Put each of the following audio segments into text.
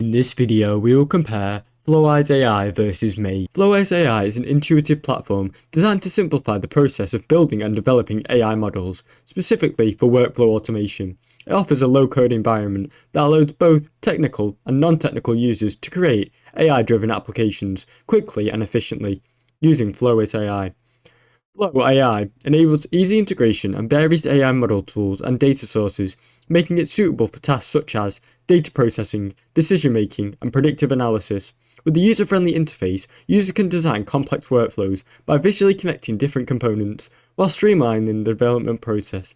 In this video, we will compare Flowise AI versus Make. Flowise AI is an intuitive platform designed to simplify the process of building and developing AI models, specifically for workflow automation. It offers a low-code environment that allows both technical and non-technical users to create AI-driven applications quickly and efficiently using Flowise AI. Flow AI enables easy integration and various AI model tools and data sources, making it suitable for tasks such as data processing, decision making, and predictive analysis. With the user-friendly interface, users can design complex workflows by visually connecting different components while streamlining the development process.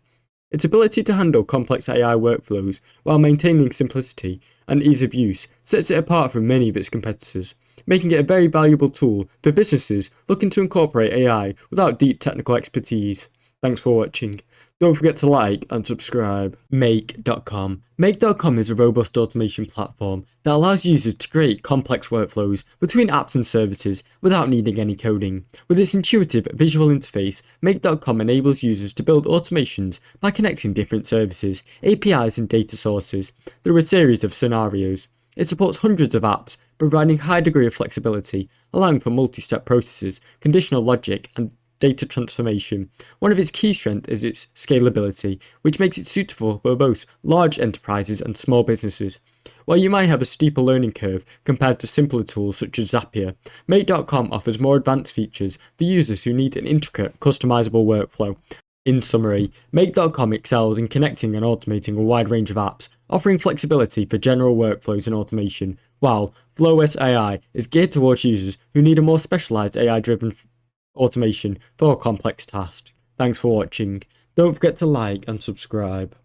Its ability to handle complex AI workflows while maintaining simplicity and ease of use sets it apart from many of its competitors, making it a very valuable tool for businesses looking to incorporate AI without deep technical expertise. Thanks for watching. Don't forget to like and subscribe. Make.com. Make.com is a robust automation platform that allows users to create complex workflows between apps and services without needing any coding. With its intuitive visual interface, Make.com enables users to build automations by connecting different services, APIs and data sources through a series of scenarios. It supports hundreds of apps, providing a high degree of flexibility, allowing for multi-step processes, conditional logic, and data transformation. One of its key strengths is its scalability, which makes it suitable for both large enterprises and small businesses. While you might have a steeper learning curve compared to simpler tools such as Zapier, Make.com offers more advanced features for users who need an intricate, customizable workflow. In summary, Make.com excels in connecting and automating a wide range of apps, offering flexibility for general workflows and automation, while Flowise AI is geared towards users who need a more specialized AI-driven automation for complex tasks. Thanks for watching. Don't forget to like and subscribe.